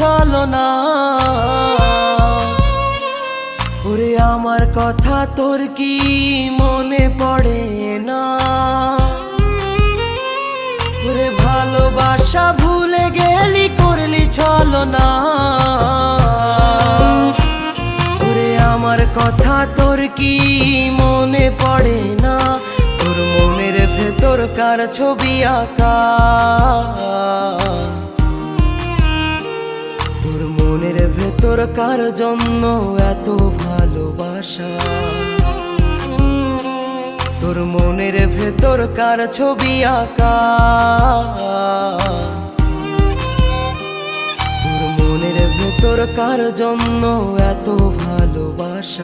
ছলনা। ওরে আমার কথা তোর কি মনে পড়ে না? ওরে ভালোবাসা ভুলে গেলি, করলি ছলনা। ওরে আমার কথা তোর কি মনে পড়ে না? তোর মনের ভেতর কার ছবি আঁকা? তোর মনের ভেতর কার জন্য এত ভালোবাসা? তোর মনের ভেতর কার ছবি আঁকা? তোর মনের ভেতর কার জন্য এত ভালোবাসা?